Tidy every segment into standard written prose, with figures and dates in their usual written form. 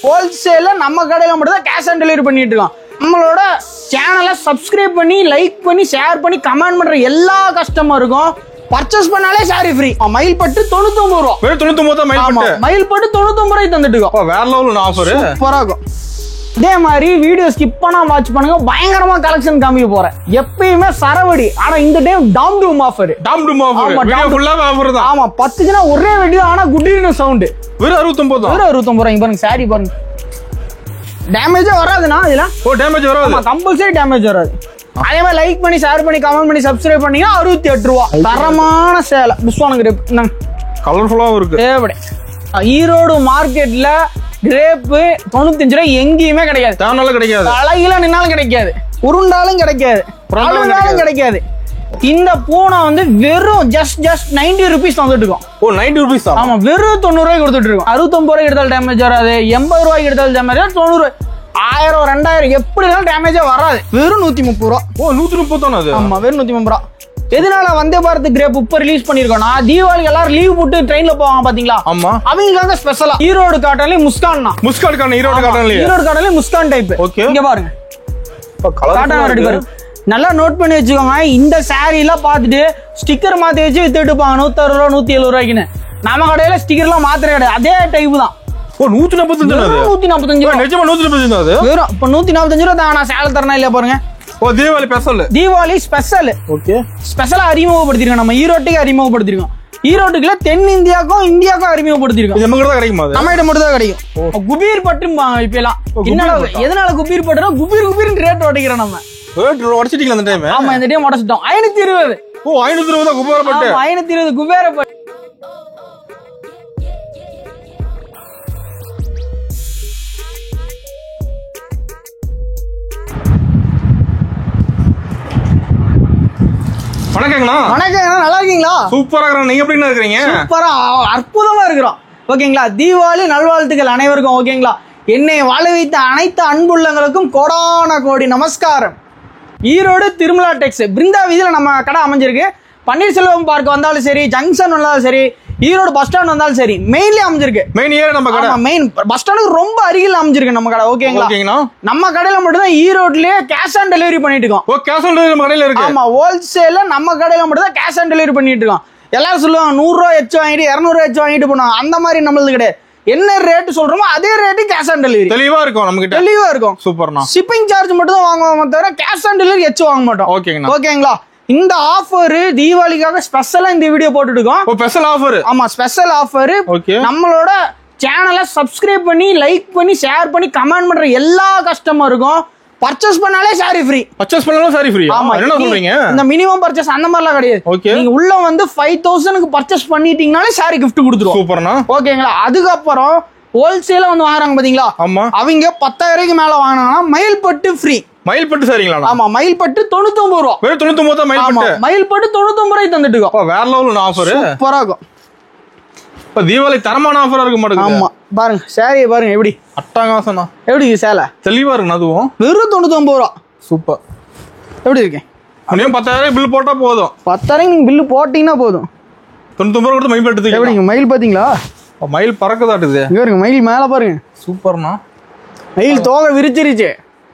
ஹோல்சேல்ல நம்ம கடையில மட்டும் தான் கேஷ் ஆன் டெலிவரி பண்ணிட்டு இருக்கோம். நம்மளோட சேனலை சப்ஸ்கிரைப் பண்ணி லைக் பண்ணி ஷேர் பண்ணி கமெண்ட் பண்ற எல்லா கஸ்டமருக்கும் பர்ச்சேஸ் பண்ணாலே சாரி ஃப்ரீ. மயில் பட்டு 99 ரூபா. வெறும் 99 தான் மயில் பட்டு. மயில் பட்டு 99 ரூபாய்க்கு தந்துட்டு இருக்கோம். வேற லெவல் ஆஃபர். சூப்பரா இருக்கும். இதே மாதிரி வீடியோ ஸ்கிப் பண்ணா வாட்ச் பண்ணுங்க. பயங்கரமா கலெக்ஷன் காமிக்க போறேன். எப்பயுமே சரவடி. ஆனா இந்த டைம் டாம் டூம் ஆஃபர். டாம் டூம் ஆஃபர். வீடியோ ஃபுல்லா ஆஃபர் தான். ஆமா 10 ஜனா ஒரே வீடியோ ஆனா குட்டின சவுண்ட். வெறும் 69 தான். வெறும் 69 ரூபாய். பாருங்க சாரி பாருங்க. டேமேஜே வராதுனா இதுல. ஓ டேமேஜ் வராது. ஆமா கம்பல்சரி டேமேஜ் வராது. அதே மாதிரி லைக் பண்ணி ஷேர் பண்ணி கமெண்ட் பண்ணி சப்ஸ்கிரைப் பண்ணீங்க 68 ரூபா. தரமான சேலை. புஷ்வான கிரேப். கலர்ஃபுல்லா இருக்கு. ஏபடி. ஈரோடு மார்க்கெட்ல கிரேப் 95 ரூபாய் எங்கேயுமே கிடைக்காது. தானால கிடைக்காது. அழகில நின்னாலும் கிடைக்காது. உருண்டாலும் கிடைக்காது. உருண்டாலும் கிடைக்காது. இந்த பூனை வந்து வெறும் ஜஸ்ட் 90 ரூபீஸ் வந்துட்டு இருக்கோம். ஓ 90 ரூபீஸ் தான். ஆமா வெறும் 90 ரூபாய்க்கு கொடுத்துட்டு இருக்கோம். 69 ரூபாய்க்கு எடுத்தாலும் டேமேஜ் வராது. 80 ரூபாய்க்கு எடுத்தாலும் டேமேஜ் வராது. 90 ரூபாய் 1000 2000 எப்படி இருந்தாலும் டேமேஜே வராது. வெறும் 130 ரூபா. ஓ 130 தானே அது? ஆமா வெறும் 130 ரூபா. எதனால வந்தே பாரத் கிரேப் இப்ப ரிலீஸ் பண்ணிருக்கோம்னா தீபாவளிக்கு எல்லாரும் லீவ் போட்டு ட்ரெயின்ல போவாங்க பாத்தீங்களா? ஆமா. அவங்களுக்காக ஸ்பெஷலா ஈரோடு காட்டன்ல முஸ்கான் ஈரோடு காட்டன்ல முஸ்கான் டைப். ஓகே. இங்க பாருங்க காட்டன் வெரைட்டி பாருங்க. நல்லா நோட் பண்ணி வச்சுக்கோங்க. இந்த சாரி எல்லாம் பாத்துட்டு ஸ்டிக்கர் மாத்தி வச்சு வித்துட்டு இருப்பாங்க 160 ரூபா 170 ரூபாய்க்குன்னு. நம்ம கடையில ஸ்டிக்கர் எல்லாம் மாத்திர கிடையாது. அதே டைப் தான். ஓ 145 ரூபா. 145 ரூபா. நிஜமா 145 தான் அது. வெறும் இப்ப 145 ரூபா தான். நான் சேலை தரனா இல்லையா பாருங்க. ஓ Deepavali special. Deepavali special. Okay. ஸ்பெஷலா அறிமுகப்படுத்திருக்கோம். நம்ம ஈரோட்டுக்கு அறிமுகப்படுத்திருக்கோம். ஈரோட்டுக்குள்ள தென்னிந்தியாவுக்கும் இந்தியாவுக்கும் அறிமுகப்படுத்திருக்கோம். நம்ம கிட்ட தான் கிடைக்குமா? நம்ம கிட்ட மட்டும் தான் கிடைக்கும். குபீர் பட்டும்பாங்க இப்ப எல்லாம். எதனால குபீர் பட்டுனா குபீர் ரேட் உடைக்கிறோம் நம்ம. ரேட் உடைச்சிட்டீங்களா இந்த டைம்? ஆமா இந்த டைம் உடைச்சிட்டோம். 520. ஓ 520 தான் குபேர பட்டு. 520 குபேர பட்டு. வணக்கங்கண்ணா. வணக்கங்க. நல்லா இருக்கீங்களா? சூப்பரா இருக்கேன். நீங்க எப்படி இருக்கீங்க? சூப்பரா அற்புதமா இருக்கிறோம். ஓகேங்களா? தீபாவளி நல்வாழ்த்துக்கள் அனைவருக்கும். ஓகேங்களா? என்னை வாழ வைத்த அனைத்து அன்புள்ளங்களுக்கும் கோடான கோடி நமஸ்காரம். ஈரோடு திருமலா டெக்ஸ் பிருந்தா வீதியில நம்ம கடை அமைஞ்சிருக்கு. பன்னீர்செல்வம் பார்க் வந்தாலும் சரி, ஜங்ஷன் வந்தாலும் சரி, ஈரோடு பஸ் ஸ்டாண்ட் வந்தாலும் சரி, மெயின்லயே அமைஞ்சிருக்கு. மெயின் ஏரியா நம்ம கடை. மெயின் பஸ் ஸ்டாண்டுக்கு ரொம்ப அருகில் அமைஞ்சிருக்கு நம்ம கடை. ஓகேங்களா? நம்ம கடையில மட்டும் தான் ஈரோட்லயே கேஷ் ஆன் டெலிவரி பண்ணிட்டு இருக்கோம். ஓ கேஷ் ஆன் டெலிவரி நம்ம கடையில இருக்கு. ஆமா ஹோல்சேல்ல நம்ம கடையில மட்டும் தான் கேஷ் ஆன் டெலிவரி பண்ணிட்டு இருக்கோம். எல்லாரும் சொல்லுவாங்க 100 ரூபாய் எச்சு வாங்கிட்டு 200 ரூபாய் எச்சு வாங்கிட்டு போனாங்க. அந்த மாதிரி நம்மளுக்கு கிடையாது. என்ன ரேட் சொல்றோமோ அதே ரேட்டு கேஷ் ஆன் டெலிவரி. தெளிவா இருக்கும் நம்ம கிட்ட. தெளிவா இருக்கும். சூப்பர்ண்ணா. ஷிப்பிங் சார்ஜ் மட்டும் தான் வாங்குவோம் தவிர கேஷ் ஆன் டெலிவரி எச்சு வாங்க மாட்டோம். ஓகேங்களா? இந்த ஆஃபர் தீபாவளிக்காக ஸ்பெஷலா இந்த வீடியோ போட்டுட்டு இருக்கோம். Special offer. ஆமா ஸ்பெஷல் ஆஃபர். நம்மளோட சேனலை சப்ஸ்கிரைப் பண்ணி லைக் பண்ணி ஷேர் பண்ணி கமெண்ட் பண்ற எல்லா கஸ்டமருக்கும் பர்ச்சேஸ் பண்ணாலே சாரி ஃப்ரீ. பர்ச்சேஸ் பண்ணாலும் சாரி ஃப்ரீ. ஆமா என்ன சொல்றீங்க? இந்த மினிமம் பர்ச்சேஸ் அந்த மாதிரிலாம் கிடையாது. நீங்க உள்ள வந்து 5000க்கு பர்ச்சேஸ் பண்ணிட்டீங்கனாலே சாரி gift கொடுத்துருவோம். சூப்பர்ண்ணா. ஓகேங்களா? அதுக்கப்புறம் ஹோல்சேலா வந்து வாங்குறாங்க பாத்தீங்களா? ஆமா. அவங்க 10000க்கு மேல வாங்கினாங்கன்னா மயில் பட்டு ஃப்ரீ. மயில் பட்டு சரிங்களா? ஆமா மயில் பட்டு 99 ரூபா. வெறும் 99 தான் மயில் பட்டு. மயில் பட்டு 99 ரூபாய்க்கு தந்துட்டு இருக்கோம். வேற லெவல் ஆஃபர். சூப்பரா இருக்கும். இப்ப தீபாவளி தரமான ஆஃபரா இருக்க மாட்டேங்குது. ஆமா பாருங்க சாரி பாருங்க எப்படி அட்டகாசனா. எப்படி சேலை தெளிவா இருக்கு. அதுவும் வெறும் 99 ரூபா. சூப்பர். எப்படி இருக்கு? நீங்க 10000 பில் போட்டா போதும். 10000 நீங்க பில் போட்டீங்கன்னா போதும். 99 ரூபா கொடுத்து மயில் பட்டு. எப்படிங்க மயில் பாத்தீங்களா? மயில் பறக்குதாட்டுது. இங்க பாருங்க மயில் மேல பாருங்க. சூப்பர்ண்ணா. மயில் தோகை விரிச்சிருச்சு.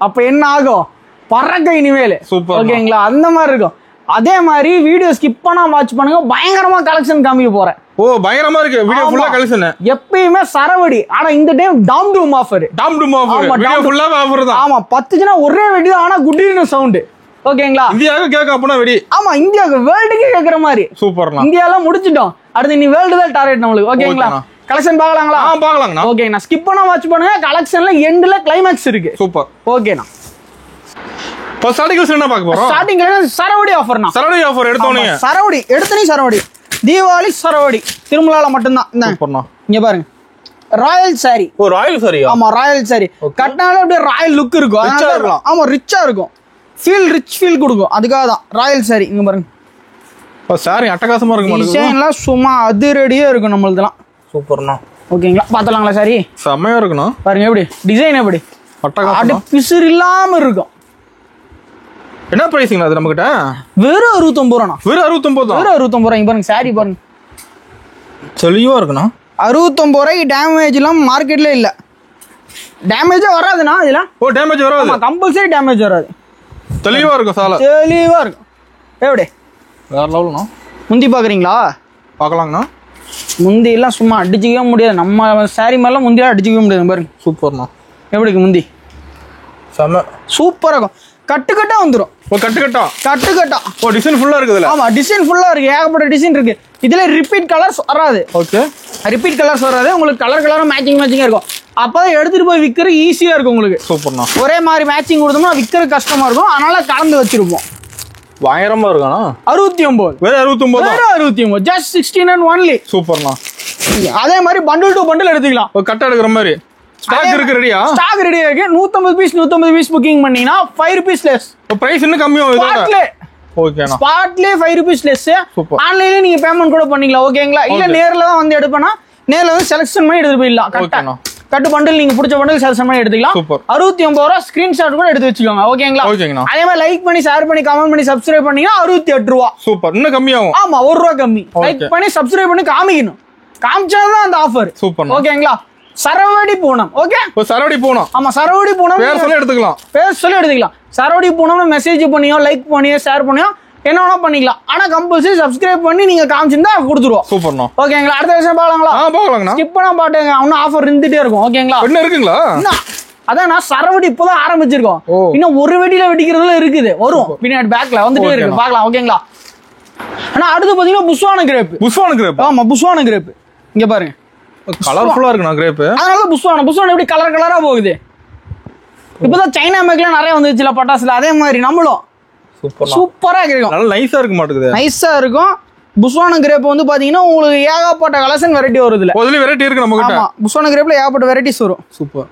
அப்ப என்ன ஆகும்? பறக்க இனிமேல். சூப்பர். ஓகேங்களா? அந்த மாதிரி இருக்கும். அதே மாதிரி வீடியோ ஸ்கிப் பண்ணா வாட்ச் பண்ணுங்க. பயங்கரமா கலெக்ஷன் காமிக்க போறேன். ஓ பயங்கரமா இருக்கு. வீடியோ ஃபுல்லா கலெக்ஷன். எப்பயுமே சரவடி. ஆனா இந்த டைம் டாம் டூம் ஆஃபர். டாம் டூம் ஆஃபர். வீடியோ ஃபுல்லா ஆஃபர் தான். ஆமா 10 ஜனா ஒரே வெடி ஆனா குட்டின சவுண்ட். ஓகேங்களா? இந்தியாவுக்கு கேக்க அப்பனா வெடி. ஆமா இந்தியாவுக்கு வேர்ல்டுக்கே கேக்குற மாதிரி. சூப்பர்ண்ணா. இந்தியால முடிச்சிட்டோம். அடுத்து நீ வேர்ல்டு தான் டார்கெட் நம்மளுக்கு. ஓகேங்களா? கலெக்ஷன் பார்க்கலாங்களா? பார்க்கலாங்கண்ணா. ஓகேண்ணா. ஸ்கிப் பண்ணா வாட்ச் பண்ணுங்க. கலெக்ஷன்ல எண்ட்ல கிளைமாக்ஸ் இருக்கு. சூப்பர். ஓகேண்ணா. இப்போ ஸ்டார்டிங் என்ன பார்க்க போறோம்? ஸ்டார்டிங் சரவடி ஆஃபர்னா. சரவடி ஆஃபர் எடுத்தோனே. சரவடி எடுத்தனே சரவடி. தீபாவளி சரவடி. திருமலால மட்டும் தான். சூப்பர்ண்ணா. இங்க பாருங்க. Royal sorry. ஓ ராயல் சாரியா? ஆமா ராயல் சாரி. கட்டினாலே அப்படியே ராயல் லுக் இருக்கும். ரிச்சா இருக்கும். ஆமா ரிச்சா இருக்கும். ரிச் ஃபீல் கொடுக்கும். அதுக்காக தான் ராயல் சாரி. இங்க பாருங்க. ஓ சாரி அட்டகாசமா இருக்கு மாட்டேங்குது. டிசைன்லாம் சும்மா அதிரடியா இருக்கும் நம்மளுதுலாம். சூப்பர்ண்ணா. ஓகேங்களா? பார்த்தலாங்களா சாரி? செமையா இருக்குண்ணா. பாருங்க எப்படி டிசைன் எப்படி அட்டகாசமா பிசுறு இல்லாம இருக்கும். என்ன பிரைசிங் அது நம்மகிட்ட? வெறும் 69 ரூபா. வெறும் 69 தான். வெறும் 69 ரூபா. இங்க பாருங்க சாரி பாருங்க. தெளிவா இருக்குண்ணா. 69 ரூபாய்க்கு டேமேஜ் எல்லாம் மார்க்கெட்ல இல்ல. டேமேஜே வராதுண்ணா இதுல. ஓ டேமேஜ் வராது. கம்பல்சரி டேமேஜ் வராது. தெளிவா இருக்கும் சாலை. தெளிவா இருக்கும். எப்படி வேற லெவல்ண்ணா. முந்தி பாக்குறீங்களா? பார்க்கலாங்கண்ணா. முந்தி எல்லாம் சும்மா அடிச்சுக்கவே முடியாது. நம்ம சாரி மாதிரிலாம் முந்தியெல்லாம் அடிச்சுக்கவே முடியாது. பாருங்க சூப்பர்ண்ணா. எப்படி இருக்கு முந்தி? செம சூப்பரா இருக்கும். கட்டு கட்டா வந்துடும். ஓ கட்டு கட்டா. கட்டு கட்டா. ஓ டிசைன் ஃபுல்லா இருக்குதுல. ஆமா டிசைன் ஃபுல்லா இருக்கு. ஏகப்பட்ட டிசைன் இருக்கு. இதுல ரிப்பீட் கலர்ஸ் வராது. ஓகே ரிப்பீட் கலர்ஸ் வராது. உங்களுக்கு கலர் கலரும் மேட்சிங்கா இருக்கும். அப்பதான் எடுத்துட்டு போய் விற்கிற ஈஸியா இருக்கும் உங்களுக்கு. சூப்பர்ண்ணா. ஒரே மாதிரி மேட்சிங் கொடுத்தோம்னா விற்கிற கஷ்டமா இருக்கும். அதனால கலந்து வச்சிருப்போம். பயங்கரமா இருக்கானா? 69. வேற 69. வேற 69. Just 16 only. சூப்பர்ண்ணா. அதே மாதிரி பண்டில் டு பண்டில் எடுத்துக்கலாம். ஒரு கட்ட எடுக்கிற மாதிரி ஸ்டாக் இருக்கு. ரெடியா? ஸ்டாக் ரெடியா இருக்கு. 150 பீஸ் புக்கிங் பண்ணீங்கன்னா 5 ரூபீஸ் லெஸ். பிரைஸ் இன்னும் கம்மியாகும் இதோட. ஓகேண்ணா. ஸ்பாட்லயே 5 ரூபீஸ் லெஸ். சூப்பர். ஆன்லைன்ல நீங்க பேமெண்ட் கூட பண்ணிக்கலாம். ஓகேங்களா? இல்ல நேர்ல தான் வந்து எடுப்பேனா நேர்ல வந்து செலக்ஷன் பண்ணி எடுத்து போயிடலாம். ஓகேண்ணா. கட்டு பண்டில் நீங்க பிடிச்ச பண்டில் செலக்ஷன் பண்ணி எடுத்துக்கலாம். சூப்பர். 69 ரூபா ஸ்கிரீன்ஷாட் கூட எடுத்து வச்சுக்கோங்க. ஓகேங்களா? ஓகேங்கண்ணா. அதே மாதிரி லைக் பண்ணி ஷேர் பண்ணி கமெண்ட் பண்ணி சப்ஸ்கிரைப் பண்ணீங்கன்னா 68 ரூபா. சூப்பர். இன்னும் கம்மியாகும். ஆமா 1 ரூபா கம்மி. லைக் பண்ணி சப்ஸ்கிரைப் பண்ணி காமிக்கணும். காமிச்சாதான் அந்த ஆஃபர். சூப்பர். ஓகேங்களா? சரவடி பூனம். ஓகே சரவடி பூனம். ஆமா சரவடி பூனம் பேர் சொல்லி எடுத்துக்கலாம். பேர் சொல்லி எடுத்துக்கலாம். சரவடி பூனம்னு மெசேஜ் பண்ணியோ லைக் பண்ணியோ ஷேர் பண்ணியோ என்ன வேணா பண்ணிக்கலாம். ஆனா கம்பல்சரி சப்ஸ்கிரைப் பண்ணி நீங்க காமிச்சிருந்தா கொடுத்துருவோம். சூப்பர்ண்ணா. ஓகேங்களா? அடுத்த விஷயம் பார்க்கலாங்களா? பார்க்கலாங்கண்ணா. ஸ்கிப் பண்ண பாட்டுங்க. இன்னும் ஆஃபர் இருந்துட்டே இருக்கும். ஓகேங்களா? என்ன இருக்குங்களா? அதான் நான் சரவடி இப்பதான் ஆரம்பிச்சிருக்கோம். இன்னும் ஒரு வெடியில வெடிக்கிறதுல இருக்குது. வரும் பின்னாடி பேக்ல வந்துட்டே இருக்கு. பார்க்கலாம். ஓகேங்களா? ஆனா அடுத்து பாத்தீங்கன்னா புஷ்வான கிரேப். புஷ்வான கிரேப். ஆமா புஷ்வான கிரேப். இங்க பாருங்க கலர்ஃபுல்லா இருக்குண்ணா கிரேப். அதனால புஷ்வான எப்படி கலர் கலரா போகுது. இப்பதான் சைனா மேக்லாம் நிறைய வந்துச்சுல பட்டாசுல. அதே மாதிரி நம்மளும் சூப்பரா இருக்கும். நல்லா நைஸா இருக்க மாட்டேங்குது. நைஸா இருக்கும். புஷ்வான கிரேப் வந்து பாத்தீங்கன்னா உங்களுக்கு ஏகப்பட்ட கலெக்ஷன் வெரைட்டி வருதுல. அதுல வெரைட்டி இருக்கு நம்ம கிட்ட. ஆமா புஷ்வான கிரேப்ல ஏகப்பட்ட வெரைட்டிஸ் வரும். சூப்பர்.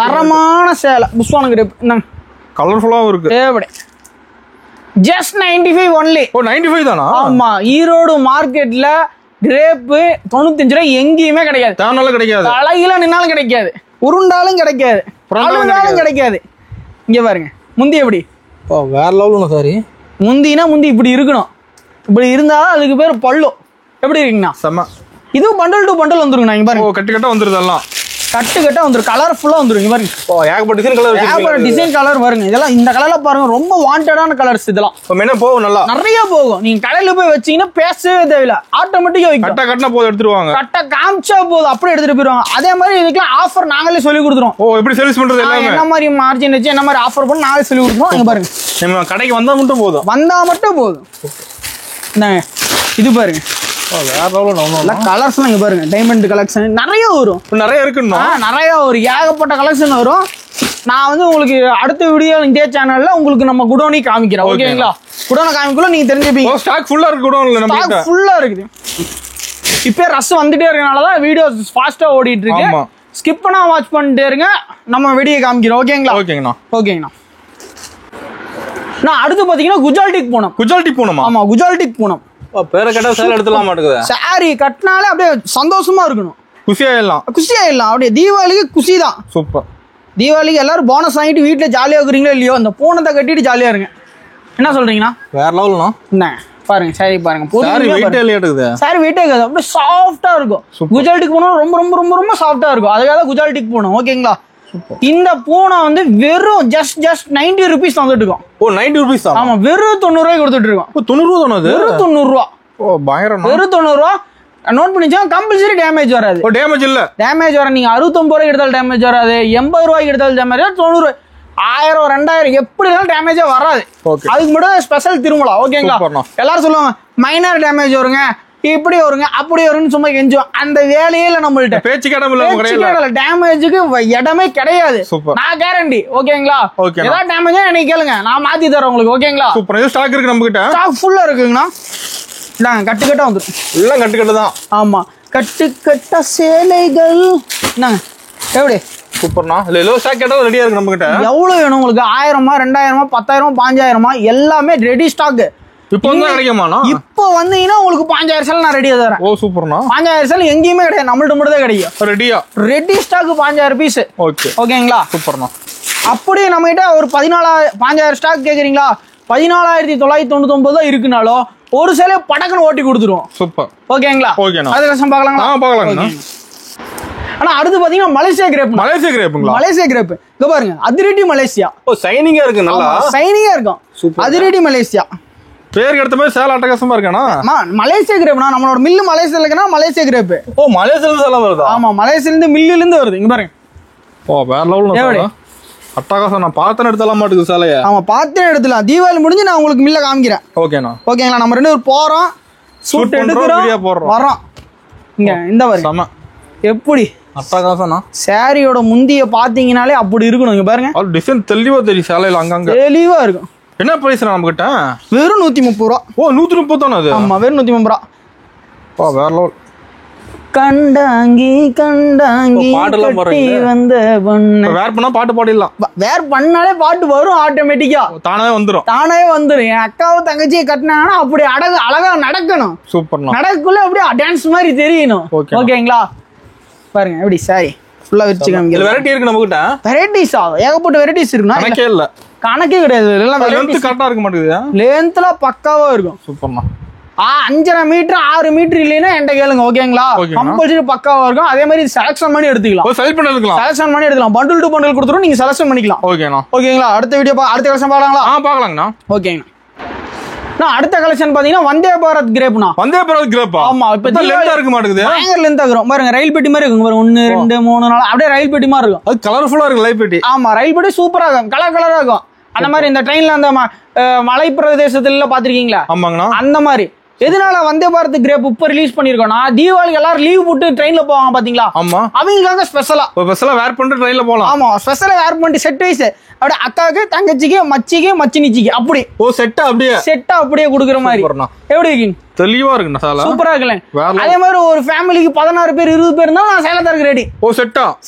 தரமான சேலை புஷ்வான கிரேப். என்ன கலர்ஃபுல்லாவும் இருக்கு. எப்படி ஜஸ்ட் 95 ஒன்லி. ஓ 95 தானா? ஆமா ஈரோடு மார்க்கெட்ல கிரேப் 95 ரூபாய் எங்கேயுமே கிடைக்காது. தானால கிடைக்காது. அழகில நின்னாலும் கிடைக்காது. உருண்டாலும் கிடைக்காது. அழுந்தாலும் கிடைக்காது. இங்க பாருங்க முந்தி எப்படி வேற லெவல். சாரி முந்தினா முந்தி இப்படி இருக்கணும். இப்படி இருந்தா அதுக்கு பேர் பல்லு. எப்படி இருக்குங்கண்ணா? செம்ம. இது பண்டல் டு பண்டல் வந்துருங்கண்ணா. இங்க பாருங்க. ஓ கட்டு கட்டா வந்துருது எல்லாம். கட்டு கட்டா வந்துரும். கலர்ஃபுல்லா வந்துரும். இங்க பாருங்க. ஓ ஏகப்பட்ட டிசைன் கலர். ஏகப்பட்ட டிசைன் கலர் பாருங்க. இதெல்லாம் இந்த கலர்ல பாருங்க ரொம்ப வாண்டடான கலர்ஸ். இதெல்லாம் என்ன போகும் நல்லா நிறைய போகும். நீங்க கடையில போய் வச்சீங்கன்னா பேசவே தேவையில்ல. ஆட்டோமேட்டிக்கா கட்டா கட்டினா போதும் எடுத்துருவாங்க. கட்டா காமிச்சா போதும் அப்படியே எடுத்துட்டு போயிருவாங்க. அதே மாதிரி இதுக்கெல்லாம் ஆஃபர் நாங்களே சொல்லி கொடுத்துருவோம். ஓ எப்படி சேல்ஸ் பண்றது எல்லாமே என்ன மாதிரி மார்ஜின் வச்சு என்ன மாதிரி ஆஃபர் பண்ணி நாங்களே சொல்லி கொடுத்துருவோம். இங்க பாருங்க நம்ம கடைக்கு வந்தா மட்டும் போதும். என்னங்க இது பாருங்க. வேற லெவல். கலர்ஸ்லாம் இங்க பாருங்க. டைமண்ட் கலெக்ஷன் நிறைய வரும். நிறைய இருக்குன்னா நிறைய ஒரு ஏகப்பட்ட கலெக்ஷன் வரும். நான் வந்து உங்களுக்கு அடுத்த வீடியோ இதே சேனல்ல உங்களுக்கு நம்ம குடோனி காமிக்கிறோம். ஓகேங்களா? குடோனை காமிக்குள்ள நீங்க தெரிஞ்சுப்பீங்க. ஸ்டாக் ஃபுல்லா இருக்கு. குடோன்ல நம்ம கிட்ட ஃபுல்லா இருக்குது. இப்போ ரஷ் வந்துட்டே இருக்கனால தான் வீடியோ ஃபாஸ்டா ஓடிட்டு இருக்கு. ஆமா ஸ்கிப் பண்ணா வாட்ச் பண்ணிட்டே இருங்க. நம்ம வீடியோ காமிக்கிறோம். ஓகேங்களா? ஓகேங்கண்ணா. நான் அடுத்து பாத்தீங்கன்னா குஜால்டிக் பூனம். குஜால்டிக் பூனமா? ஆமா குஜால்டிக் பூனம். பேரை கேட்டா சேல் எடுத்துலாம் மாட்டேங்குது. சாரி கட்டினாலே அப்படியே சந்தோஷமா இருக்கணும். குஷியாயிடலாம். அப்படியே தீபாவளிக்கு குஷி தான். சூப்பர். தீபாவளிக்கு எல்லாரும் போனஸ் வாங்கிட்டு வீட்டுல ஜாலியா இருக்கிறீங்களோ இல்லையோ அந்த பூனத்தை கட்டிட்டு ஜாலியா இருங்க. என்ன சொல்றீங்கன்னா? வேற லெவல்னா என்ன பாருங்க. சாரி பாருங்க. சாரி வெயிட்டே இல்லையாடுது. சாரி வெயிட்டே இருக்காது. அப்படியே சாஃப்ட்டா இருக்கும். குஜால்டிக் பூனம் ரொம்ப ரொம்ப ரொம்ப ரொம்ப சாஃப்ட்டா இருக்கும். அதுக்காக தான் குஜால்டிக் பூனம். ஓகேங்களா? இந்த பூனை வந்து வெறும் ஜஸ்ட் 90 ருபீஸ் வந்துட்டு இருக்கோம். ஓ 90 ருபீஸ் தான். ஆமா வெறும் 90 ரூபாய் கொடுத்துட்டு இருக்கோம். 90 ரூபா தானே அது? வெறும் 90 ரூபா. ஓ பயங்கரம். வெறும் 90 ரூபா. நோட் பண்ணிச்சா கம்பல்சரி டேமேஜ் வராது. ஓ டேமேஜ் இல்ல. டேமேஜ் வர நீங்க 69 ரூபாய்க்கு எடுத்தாலும் டேமேஜ் வராது. 80 ரூபாய்க்கு எடுத்தாலும் டேமேஜ் வராது. 90 ரூபாய் 1000 2000 எப்படி இருந்தாலும் டேமேஜே வராது. அதுக்கு மட்டும் ஸ்பெஷல் திருமலா. ஓகேங்களா? எல்லாரும் சொல்லுவாங்க மைனர் டேமேஜ் வருங்க இப்படி வருங்க அப்படி வருங்க சும்மா கெஞ்சுவோம். அந்த வேலையே இல்ல நம்மள்ட்ட. பேச்சுக்கு இடம் இல்ல. டேமேஜுக்கு இடமே கிடையாது. நான் கேரண்டி. ஓகேங்களா? ஏதாவது டேமேஜா எனக்கு கேளுங்க நான் மாத்தி தரேன் உங்களுக்கு. ஓகேங்களா? சூப்பர். ஸ்டாக் இருக்கு நம்ம கிட்ட. ஸ்டாக் ஃபுல்லா இருக்குங்கண்ணா. இந்தாங்க கட்டு கட்டா வந்துடும். எல்லாம் கட்டு கட்டு தான். ஆமா கட்டு கட்ட சேலைகள். என்னங்க எப்படி சூப்பர்ண்ணா. இல்ல எல்லோ ஸ்டாக் கேட்டா ரெடியா இருக்கு நம்ம கிட்ட. எவ்வளவு வேணும் உங்களுக்கு? 1000 2000 10000 5000 எல்லாமே ரெடி ஸ்டாக். இப்போ வந்து கிடைக்குமாண்ணா? இப்போ வந்தீங்கன்னா உங்களுக்கு 5000 சேலை நான் ரெடியா தரேன். ஓ சூப்பர்ண்ணா. 5000 சேலை எங்கேயுமே கிடையாது. நம்மள்ட்ட மட்டும் தான் கிடைக்கும். ரெடியா ரெடி ஸ்டாக் 5000 பீஸ். ஓகே ஓகேங்களா? சூப்பர்ண்ணா. அப்படியே நம்ம கிட்ட ஒரு 5000 ஸ்டாக் கேக்குறீங்களா? 14999 தான் இருக்குனாலும் ஒரு சேலை படக்குன்னு ஓட்டி கொடுத்துருவோம். சூப்பர். ஓகேங்களா? ஓகேண்ணா. அது கஷ்டம் பார்க்கலாங்களா? பார்க்கலாங்கண்ணா. ஆனா அடுத்து பாத்தீங்கன்னா மலேசியா கிரேப். மலேசியா கிரேப்புங்களா? மலேசியா கிரேப் இங்க பாருங்க, அதிரடி மலேசியா. ஓ சைனிங்கா இருக்கு, நல்லா சைனிங்கா இருக்கும். அதிரடி மலேசியா பேருக்கு எடுத்த மாதிரி சேல அட்டகாசமா இருக்கானா? மலேசியா கிரேப்னா நம்மளோட மில்லு மலேசியா இருக்குன்னா மலேசியா கிரேப். ஓ மலேசியால இருந்து சேலம் வருதா? ஆமா, மலேசியால இருந்து மில்லுல இருந்து வருது. இங்க பாருங்க. ஓ வேற லெவல்ல அட்டகாசம். நான் பார்த்தேன் எடுத்தலாம் மாட்டுக்கு சேலைய. ஆமா பார்த்தே எடுத்துலாம். தீபாவளி முடிஞ்சு நான் உங்களுக்கு மில்ல காமிக்கிறேன். ஓகேண்ணா. ஓகேங்களா, நம்ம 2 பேரும் போறோம், ஷூட் எடுக்கிறோம், வரோம். இங்க இந்த பாருங்க சம எப்படி அட்டகாசம்னா. சாரியோட முந்திய பாத்தீங்கன்னாலே அப்படி இருக்கணும். இங்க பாருங்க, அது டிசைன் தெளிவா தெரியும் சேலையில, அங்கங்க தெளிவா இருக்கும். என்ன பிரைஸ் நம்ம கிட்ட? வெறும் 130 ரூபா. ஓ 130 தானே அது? ஆமா வெறும் 130 ரூபா. பா வேற லெவல். கண்டாங்கி கண்டாங்கி பாடலாம் கட்டி வந்த பொண்ணு. வேர் பண்ணா பாட்டு பாடிடலாம். வேர் பண்ணாலே பாட்டு வரும் ஆட்டோமேட்டிக்கா, தானே வந்துரும். தானே வந்துரும். என் அக்காவும் தங்கச்சியை கட்டினாங்கன்னா அப்படி அழகா நடக்கணும். சூப்பர்ண்ணா. நடக்குள்ள அப்படியே டான்ஸ் மாதிரி தெரியணும். ஓகேங்களா, பாருங்க எப்படி சாரி ஃபுல்லா வச்சுக்கோங்க. இதுல வெரைட்டி இருக்கு நம்ம கிட்ட. வெரைட்டிஸா ஏகப்பட்ட வெரைட்டிஸ் இருக்குண்ணா. கணக்கே இல்ல, கணக்கே கிடையாது. எல்லாம் லென்த் கரெக்டா இருக்க மாட்டேங்குது. லென்த்ல பக்காவா இருக்கும். சூப்பர்ண்ணா. 5.5 மீட்டர் 6 மீட்டர் இல்லைன்னா என்கிட்ட கேளுங்க. ஓகேங்களா, கம்பல்சரி பக்காவா இருக்கும். அதே மாதிரி செலக்ஷன் பண்ணி எடுத்துக்கலாம். செலக்ட் பண்ணி எடுக்கலாம். செலக்ஷன் பண்ணி எடுக்கலாம். பண்டில் டு பண்டில் கொடுத்துரும், நீங்க செலக்ஷன் பண்ணிக்கலாம். ஓகேண்ணா. ஓகேங்களா, அடுத்த வீடியோ அடுத்த கலெக்ஷன் பார்க்கலாங்களா? பார்க்கலாங்கண்ணா. ஓகேங்கண்ணா. அடுத்த கலெக்ஷன் பாத்தீங்கன்னா வந்தே பாரத் கிரேப்னா. வந்தே பாரத் கிரேப்பா? ஆமா. இப்ப லென்த்தா இருக்க மாட்டேங்குது. பயங்கர லென்த்தா இருக்கும். பாருங்க ரயில் பெட்டி மாதிரி இருக்கும். பாருங்க 1 2 3 4 அப்படியே ரயில் பெட்டி மாதிரி இருக்கும். அது கலர்ஃபுல்லா இருக்கு ரயில் பெட்டி. ஆமா, ரயில் பெட்டி சூப்பரா இருக்கும், கலரா இருக்கும். அந்த மாதிரி இந்த ட்ரெயின்ல அந்த மலை பிரதேசத்துல பாத்திருக்கீங்களா? ஆமாங்கண்ணா. அந்த மாதிரி. எதனால வந்தே பாரத் கிரேப் இப்ப ரிலீஸ் பண்ணிருக்கோம்னா, தீபாவளிக்கு எல்லாரும் லீவ் போட்டு ட்ரெயின்ல போவாங்க பாத்தீங்களா? ஆமா, அவங்களுக்காக ஸ்பெஷலா வேர் பண்ணிட்டு ட்ரெயின்ல போலாம். ஆமா, ஸ்பெஷலா வேர் பண்ணிட்டு செட் வைஸ் அப்படியே அக்காவுக்கு தங்கச்சிக்கு மச்சிக்கு மச்சினிச்சிக்கு அப்படி. ஓ செட்டா அப்படியே குடுக்குற மாதிரி. எப்படி இருக்கீங்க? தெளிவா இருக்கு சால. சூப்பரா இருக்குல்ல. அதே மாதிரி ஒரு ஃபேமிலிக்கு 16 பேர் 20 பேர் இருந்தா நான் சேலை தரக்கு ரெடி. ஓ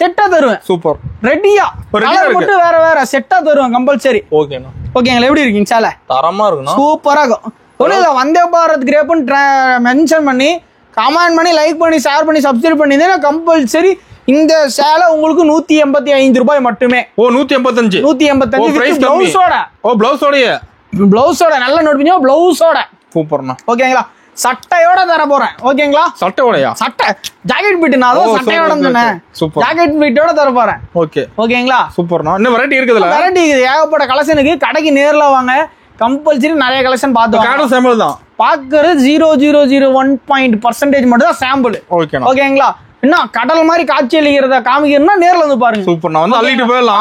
செட்டா தருவேன். சூப்பர். ரெடியா கலர் போட்டு வேற செட்டா தருவேன் கம்பல்சரி. ஓகேண்ணா. ஓகேங்களா, எப்படி இருக்கீங்க? சேலை தரமா இருக்குண்ணா. சூப்பரா இருக்கும். ஒன்றும் இல்லை, வந்தே பாரத் கிரேப்னு மென்ஷன் பண்ணி கமெண்ட் பண்ணி லைக் பண்ணி ஷேர் பண்ணி சப்ஸ்கிரைப் பண்ணியிருந்தேன் கம்பல்சரி இந்த சேலை உங்களுக்கு 185 ரூபாய் மட்டுமே. ஓ 185. 185 பிளவுஸோட. ஓ பிளவுஸோட நல்ல நோட் பண்ணி பிளவுஸோட. சூப்பர்ண்ணா. ஓகேங்களா, சட்டையோட தர போறேன். ஓகேங்களா, சட்டையோடயா? சட்டை ஜாக்கெட் பீட் நான் அதான் சட்டையோட சொன்னேன். சூப்பர். ஜாக்கெட் பீட்டோட தர போறேன். ஓகேங்களா, சூப்பர்ண்ணா. இன்னும் வெரைட்டி இருக்குதுல? வெரைட்டி இருக்குது, ஏகப்பட்ட கலெக்ஷனுக்கு. கடைக்கு நேர்ல வாங்க, கம்பல்சரி நிறைய கலெக்ஷன் பார்த்து சாம்பிள் தான் பாக்குறது. 0.01% மட்டும் தான் சாம்பிள். ஓகேங்களா, இன்னும் கடல் மாதிரி காட்சி அளிக்கிறத காமிக்கிறதுனா நேர்ல வந்து பாருங்க. சூப்பர். நான் வந்து அள்ளிட்டு போயிடலாம்.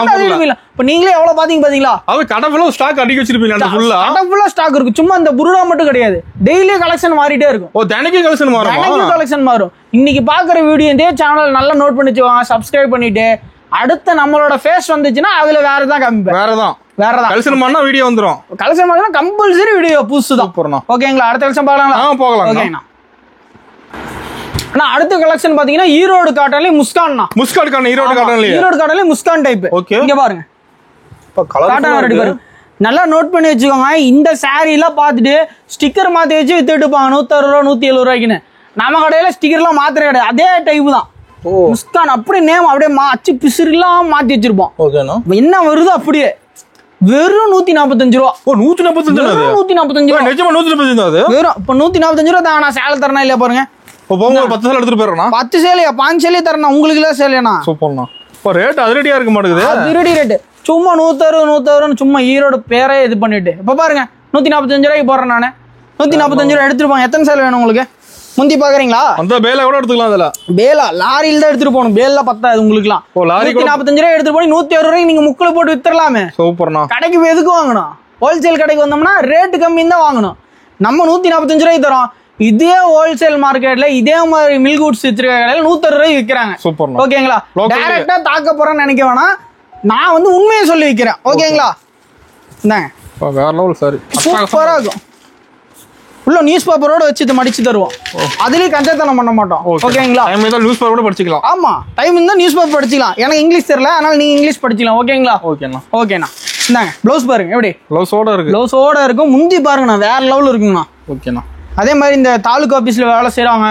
இப்ப நீங்களே எவ்வளவு பாத்தீங்களா? அது கடை ஃபுல்லா ஸ்டாக் அடிக்க வச்சிருப்பீங்க. ஃபுல்லா கடை ஃபுல்லா ஸ்டாக் இருக்கு. சும்மா இந்த புருடா மட்டும் கிடையாது, டெய்லி கலெக்ஷன் மாறிட்டே இருக்கும். ஓ தினைக்கு கலெக்ஷன் மாறும். இன்னைக்கு பாக்குற வீடியோ இதே சேனல் நல்லா நோட் பண்ணி வச்சுக்கோங்க, சப்ஸ்கிரைப் பண்ணிட்டு. அடுத்த நம்மளோட ஃபேஸ் வந்துச்சுன்னா அதுல வேறதான் காமிப்பேன். வேறதான் கலெக்ஷன் பண்ணா வீடியோ வந்துரும். கலெக்ஷன் பண்ணா கம்பல்சரி வீடியோ புதுசுதான். ஓகேங்களா, அடுத்த கலெக்ஷன் பார்க்கலாங்களா? போகலாம். ஓகேண்ணா. அடுத்த கலெக்ஷன் பாத்தீங்கன்னா ஈரோடு காட்டன்ல முஸ்கான். ஈரோடு காட்டன்ல முஸ்கான் டைப். இங்க பாருங்க, காட்டன் ரெடி பாருங்க. நல்லா நோட் பண்ணி வச்சுக்கோங்க. இந்த சாரி எல்லாம் பாத்துட்டு ஸ்டிக்கர் மாத்தி வச்சு வித்துட்டு போவாங்க 160 ரூபா 170 ரூபாய்க்குன்னு. நம்ம கடையில ஸ்டிக்கர் எல்லாம் மாத்திர கிடையாது, அதே டைப் தான் முஸ்கான். அப்படியே நேம் அப்படியே அச்சு பிசுலாம் மாத்தி வச்சிருப்போம். என்ன வருதோ அப்படியே. வெறும் 145 ரூபா. 145 ரூபா. நிஜமா 145 அது? வெறும் இப்ப 145 ரூபா தான். நான் சேலை தரேனா இல்லையா பாருங்க. 10 சேலை எடுத்துட்டு போயிடறேன். 10 சேலையா 5 சேலையை தரேன் உங்களுக்கு. எல்லாம் சேலையா? சூப்பர்ண்ணா. இப்போ ரேட் அதிரடியா இருக்க மாட்டேங்குது. அதிரடி ரேட். சும்மா 160 சும்மா ஈரோடு பேரே இது பண்ணிட்டு இப்ப பாருங்க 145 ரூபாய்க்கு போடுறேன் நானு. 145 ரூபாய் எடுத்துருப்போம். எத்தனை சேலை வேணும் உங்களுக்கு? முந்தி பாக்குறீங்களா? அந்த பேலா கூட எடுத்துக்கலாம். அதுல பேலா லாரியில தான் எடுத்துட்டு போகணும். பேல பத்தாது உங்களுக்குலாம். 145 ரூபாய் எடுத்துட்டு போய் 160 ரூபாய்க்கு நீங்க முக்கில போட்டு வித்துடலாமே. சூப்பர்ண்ணா. கடைக்கு போய் எதுக்கு வாங்கணும்? ஹோல்சேல் கடைக்கு வந்தோம்னா ரேட்டு கம்மின்னு தான் வாங்கணும். நம்ம 145 ரூபாய்க்கு தரோம். இதே ஹோல்சேல் மார்க்கெட்ல இதே மாதிரி மில்க் குட்ஸ் வித்துருக்க கடையில 160 ரூபாய்க்கு விற்கிறாங்க. சூப்பர். ஓகேங்களா, டைரக்டா தாக்க போறேன்னு நினைக்க வேணாம். நான் வந்து உண்மையை சொல்லி விற்கிறேன். ஓகேங்களா, இந்தாங்க வேற லெவல் சாரி. சூப்பரா இருக்கும். உள்ள நியூஸ் பேப்பரோட வச்சு மடிச்சு தருவோம். அதுலயும் கஞ்சத்தனம் பண்ண மாட்டோம். ஓகேங்களா, டைம் இருந்தா நியூஸ் பேப்பர் கூட படிச்சுக்கலாம். ஆமா, டைம் இருந்தா நியூஸ் பேப்பர் படிச்சுக்கலாம். எனக்கு இங்கிலீஷ் தெரியல, அதனால நீங்க இங்கிலீஷ் படிச்சுக்கலாம். ஓகேங்களா? ஓகேண்ணா. இந்தாங்க ப்ளவுஸ் பாருங்க, எப்படி ப்ளவுஸோட இருக்கும். முந்தி பாருங்கண்ணா வேற லெவல் இருக்குங்கண்ணா. ஓகேண்ணா. அதே மாதிரி இந்த தாலுகா ஆபீஸ்ல வேலை செய்யறாங்க,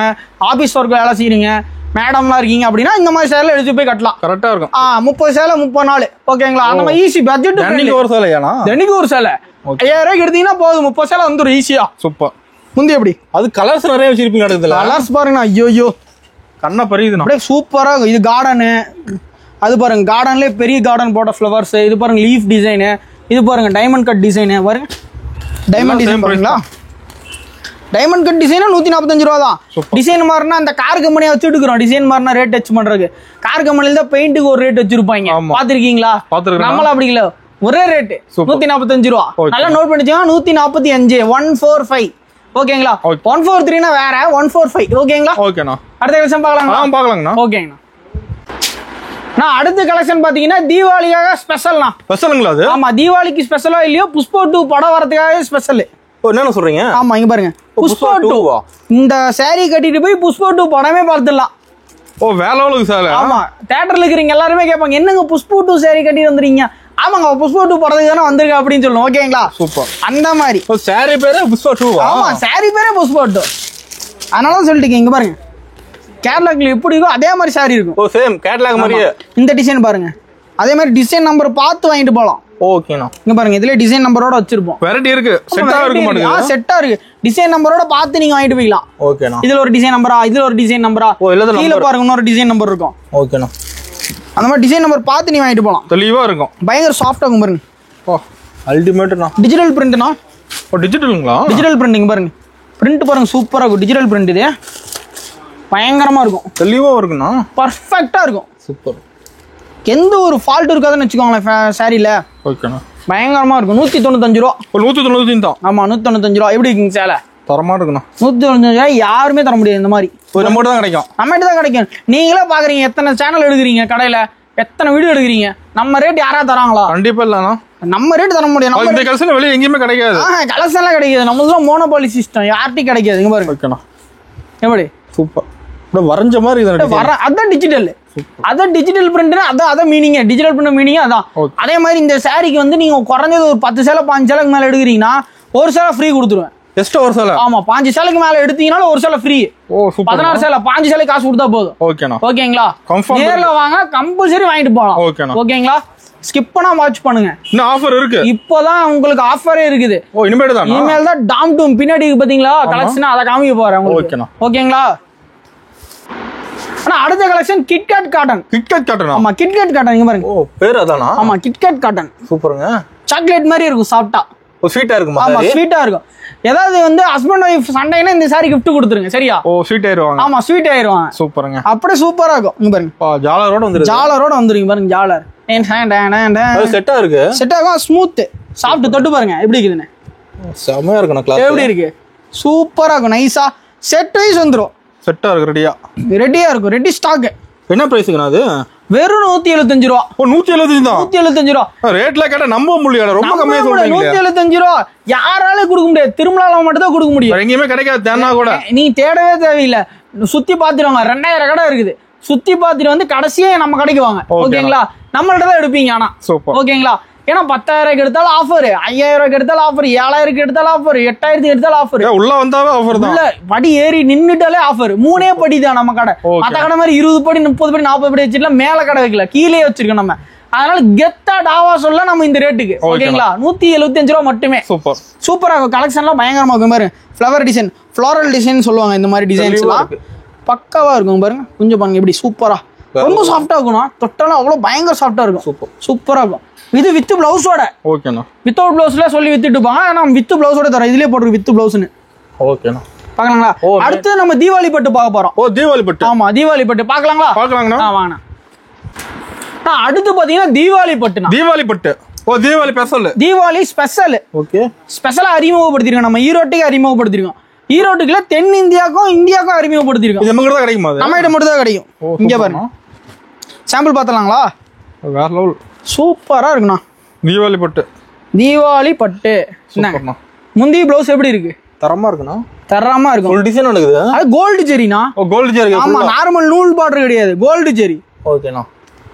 ஆபீஸ் ஒர்க் வேலை செய்யறீங்க, மேடம்லாம் இருக்கீங்க அப்படின்னா இந்த மாதிரி சேலை எடுத்து போய் கட்டலாம். கரெக்டா இருக்கும். 30 சேலை 30 நாள். ஓகேங்களா, அந்த மாதிரி ஈஸி பட்ஜெட். ஒரு சேலையானா? தினைக்கு ஒரு சேலை 5000 ரூபாய்க்கு எடுத்தீங்கன்னா போதும், 30 சேலை வந்துடும் ஈஸியா. சூப்பர். முந்தி எப்படி அது கலர்ஸ் நிறைய வச்சிருப்பீங்க. கலர்ஸ் பாருங்கண்ணா. ஐயோ கண்ணை பறியுதுண்ணா. அப்படியே சூப்பரா இருக்கும். இது கார்டனு, அது பாருங்க கார்டன்லேயே பெரிய கார்டன் போட்ட ஃப்ளவர்ஸ். இது பாருங்க லீஃப் டிசைனு, இது பாருங்க டைமண்ட் கட் டிசைனு. பாருங்க டைமண்ட் டிசைன் பாருங்களா, டைமண்ட் கட் டிசைனா 145 ரூபா தான். டிசைன் மாறினா அந்த கார் கம்பெனியை வச்சு எடுக்கிறோம். டிசைன் மாறினா ரேட் டச் பண்றதுக்கு கார் கம்பெனில தான் பெயிண்ட்டுக்கு ஒரு ரேட் வச்சிருப்பாங்க. பாத்துருக்கீங்களா? நம்மள அப்படி இல்ல, ஒரே ரேட் 145 ரூபா. நல்லா நோட் பண்ணிச்சோங்க. 145 145 ஓகேங்களா. 143 வேற, 145 ஓகேங்களா. ஓகேண்ணா. அடுத்த கலெக்ஷன் பார்க்கலாம். பார்க்கலாங்கண்ணா. ஓகேங்கண்ணா. நான் அடுத்த கலெக்ஷன் பாத்தீங்கன்னா தீபாவளிக்காக ஸ்பெஷல்னா. ஸ்பெஷலுங்களா அது? ஆமா, தீபாவளிக்கு ஸ்பெஷலா இல்லையோ புஷ்பா 2 படம் வரதுக்காக ஸ்பெஷல். என்ன சொல்றீங்க? ஆமா, இங்க பாருங்க புஷ்பா 2. இந்த saree கட்டிட்டு போய் புஷ்பா 2 படமே பார்த்துடலாம். ஓ, வேற லெவலுக்கு சார். ஆமா, தியேட்டர்ல இருக்கிறீங்க எல்லாருமே கேட்பாங்க, என்னங்க புஷ்பா 2 saree கட்டி வந்துறீங்க? ஆமாங்க, புஷ்பா 2 படத்துக்கு தானே வந்திருக்கு அப்படின்னு சொல்லுவோம். ஓகேங்களா. சூப்பர். அந்த மாதிரி saree பேரே புஷ்பா 2. ஆமா, saree பேரே புஷ்பா 2. அதனால சொல்லிட்டீங்க. இங்க பாருங்க கேட்லாக்ல எப்படி இருக்கோ அதே மாதிரி saree இருக்கும். ஓ, சேம் கேட்லாக் மாதிரியே. இந்த டிசைன் பாருங்க, அதே மாதிரி டிசைன் நம்பர் பார்த்து வாங்கிட்டு போலாம். ஓகேண்ணா. இங்க பாருங்க இதுல டிசைன் நம்பரோட வச்சிருப்போம். வெரைட்டி இருக்கு. செட்டா இருக்கு மாட்டேங்குது. செட்டா இருக்கு. டிசைன் நம்பரோட பார்த்து நீங்க வாங்கிட்டு போய்க்கலாம். ஓகேண்ணா. இதுல ஒரு டிசைன் நம்பரா, இதுல ஒரு டிசைன் நம்பரா, கீழ பாருங்க இன்னொரு டிசைன் நம்பர் இருக்கும். ஓகேண்ணா. அந்த மாதிரி டிசைன் நம்பர் பார்த்து நீ வாங்கிட்டு போலாம். தெளிவா இருக்கும். பயங்கர சாஃப்ட்டா இருக்கும் பாருங்க. ஓ, அல்டிமேட்ண்ணா. டிஜிட்டல் பிரிண்ட்னா. ஓ, டிஜிட்டலுங்களா? டிஜிட்டல் பிரிண்டிங் பாருங்க. பிரிண்ட் பாருங்க சூப்பரா இருக்கும். டிஜிட்டல் பிரிண்ட் இது பயங்கரமா இருக்கும். தெளிவா இருக்குண்ணா. பர்ஃபெக்ட்டா இருக்கும். சூப்பர். எந்த ஒரு ஃபால்ட் இருக்காதுன்னு வச்சுக்கோங்களேன் சாரியில. ஓகேண்ணா. பயங்கரமா இருக்கும். 195 ரூபா. 195 தான். ஆமா, 195 ரூபா. எப்படி இருக்குங்க சேலை? தரமா இருக்குண்ணா. 195 ரூபா யாருமே தர முடியாது. இந்த மாதிரி நம்மகிட்ட தான் கிடைக்கும். நம்மகிட்ட தான் கிடைக்கும். நீங்களே பாக்குறீங்க, எத்தனை சேனல் எடுக்கிறீங்க கடையில, எத்தனை வீடியோ எடுக்கிறீங்க. நம்ம ரேட் யாராவது தராங்களா? கண்டிப்பா இல்லண்ணா. நம்ம ரேட் தர முடியும். இந்த கலெக்ஷன் வெளியே எங்கேயுமே கிடைக்காது. கலெக்ஷன் எல்லாம் கிடைக்காது. நம்மளுக்கு மோனோபாலி சிஸ்டம், யார்ட்டையும் கிடைக்காது. இங்க பாருங்க. ஓகேண்ணா. எப்படி சூப்பர். வரைஞ்ச மாதிரி அதான் டிஜிட்டல். அதான் டிஜிட்டல் பிரிண்ட். அதான் மீனிங். டிஜிட்டல் பிரிண்ட் மீனிங் அதான். அதே மாதிரி இந்த சாரிக்கு வந்து நீங்க குறைஞ்சது ஒரு 10 சேலை 5 சேலைக்கு மேல எடுக்கிறீங்கன்னா ஒரு சேலை ஃப்ரீ கொடுத்துருவேன். எக்ஸ்ட்ரா ஒரு சேலை. ஆமா, 5 சேலைக்கு மேல எடுத்தீங்கனாலும் ஒரு சேலை ஃப்ரீ. ஓ, சூப்பர். 16 சேலை 5 சேலை காசு கொடுத்தா போதும். ஓகேண்ணா. ஓகேங்களா. நேர்ல வாங்க, கம்பல்சரி வாங்கிட்டு போலாம். ஓகேண்ணா. ஓகேங்களா. ஸ்கிப் பண்ணா வாட்ச் பண்ணுங்க. இன்னும் ஆஃபர் இருக்கு. இப்போதான் உங்களுக்கு ஆஃபரே இருக்குது. ஓ, இனிமேல் தான். இனிமேல் தான் டாம் டூம் பின்னாடி பாத்தீங்களா கலெக்ஷன், அதை காமிக்க போறேன் உங்களுக்கு. ஓகேண்ணா. ஓகேங்களா. ஆனா அடுத்த collection KitKat cotton. KitKat cotton. ஆமா, கிட்கேட் காட்டன். இங்க பாருங்க. ஓ, பேர் அதானா? ஆமா, கிட்கேட் காட்டன். சூப்பருங்க. சாக்லேட் மாதிரி இருக்கும் சாப்பிட்டா. ஓ, ஸ்வீட்டா இருக்குமா? ஆமா, ஸ்வீட்டா இருக்கும். ஏதாவது வந்து ஹஸ்பண்ட் ஒய்ஃப் சண்டைனா இந்த சாரி gift கொடுத்துருங்க. சரியா? ஓ, ஸ்வீட் ஆயிருவாங்க. ஆமா, ஸ்வீட் ஆயிருவாங்க. சூப்பருங்க. அப்படியே சூப்பரா இருக்கும். இங்க பாருங்க. ஜாலரோட வந்துருங்க. ஜாலரோட வந்துருங்க பாருங்க. ஜாலர் அது செட்டா இருக்கு. செட் ஆகும். ஸ்மூத் சாப்பிட்டு தொட்டு பாருங்க எப்படி இருக்குதுன்னு. செமையா இருக்குண்ணா. கிளாஸ் எப்படி இருக்கு? சூப்பரா இருக்கும். நைஸா செட் வைஸ் வந்துரும். செட்டா இருக்கு. ரெடியா இருக்கும். Ready stock. என்ன பிரைஸ்க்குண்ணா அது? வெறும் 175 ரூபா. ஓ, 175 தான். 175 ரூபா. ரேட்ல கேட்டா நம்ப முடியல. ரொம்ப கம்மியா சொல்றீங்க. 175 ரூபா யாரால கொடுக்க முடியாது. திருமலால மட்டும் தான் கொடுக்க முடியும். எங்கேயுமே கிடைக்காது. தேனா கூட நீ தேடவே தேவையில்லை. சுத்தி பாத்துருவாங்க. 2000 கடை இருக்குது. சுத்தி பாத்துட்டு வந்து கடைசியே நம்ம கடைக்கு வாங்க. ஓகேங்களா. நம்மள்ட்ட தான் எடுப்பீங்க. ஆனா ஓகேங்களா. ஏன்னா 10,000 எடுத்தாலும் ஆஃபர், 5,000 எடுத்தாலும் ஆஃபர், 7,000 எடுத்தாலும் ஆஃபர், 8,000 எடுத்தாலும் ஆஃபர். உள்ள வந்தாவே ஆஃபர் தான். படி ஏறி நின்னுட்டாலே ஆஃபர். 3 படி தான் நம்ம கடை. மத்த கடை மாதிரி 20 படி 30 படி 40 படி வச்சுட்டு மேல கடை வைக்கல, கீழே வச்சிருக்கோம் நம்ம. அதனால கெத்தா டாவா சொல்ல நம்ம இந்த ரேட்டுக்கு. ஓகேங்களா. 175 ரூபா மட்டுமே. சூப்பர். சூப்பரா இருக்கும். கலெக்ஷன்லாம் பயங்கரமா இருக்கும். பாருங்க, ஃப்ளவர் டிசைன், ஃப்ளோரல் டிசைன் சொல்லுவாங்க. இந்த மாதிரி டிசைன்ஸ் எல்லாம் பக்காவா இருக்கும். பாருங்க கொஞ்சம் பாருங்க எப்படி சூப்பரா. ரொம்ப சாஃப்டா இருக்கும். தொட்டாலும் அவ்வளவு பயங்கர சாஃப்டா இருக்கும். சூப்பரா இருக்கும். இது வித் பிளவுஸோட. ஓகேண்ணா. வித்தவுட் பிளவுஸ்ல சொல்லி வித்துட்டு இருப்பாங்க. நான் வித் பிளவுஸோட தரேன். இதுலயே போட்டுருக்கு வித் பிளவுஸ்னு. ஓகேண்ணா. பாக்கலாங்களா. அடுத்து நம்ம தீபாவளி பட்டு பார்க்க போறோம். ஓ, தீபாவளி பட்டு. ஆமா, தீபாவளி பட்டு பாக்கலாங்களா? பாக்கலாங்கண்ணா. வாங்கண்ணா. அடுத்து பாத்தீங்கன்னா தீபாவளி பட்டுனா. தீபாவளி பட்டு. ஓ, Deepavali special. Deepavali special. Okay. ஸ்பெஷலா அறிமுகப்படுத்திருக்கோம். நம்ம ஈரோட்டுக்கு அறிமுகப்படுத்திருக்கோம். ஈரோட்டுக்குள்ள தென் இந்தியாவுக்கும் இந்தியாவுக்கும் அறிமுகப்படுத்திருக்கோம். நம்ம கிட்ட தான் கிடைக்குமா? நம்ம கிட்ட மட்டும் தான் கிடைக்கும். இங்க பாருங்க. சாம்பிள் பார்த்தலாங்களா? வேற லெவல். சூப்பரா இருக்குண்ணா. தீபாவளி பட்டு. தீபாவளி பட்டு. என்ன முந்தி ப்ளவுஸ் எப்படி இருக்கு? தரமா இருக்குண்ணா. தரமா இருக்கும். ஃபுல் டிசைன் இருக்குது. அது கோல்டு ஜெரினா. ஓ, கோல்டு ஜெரி. ஆமா, நார்மல் நூல் பார்டர் கிடையாது, கோல்டு ஜெரி. ஓகேண்ணா.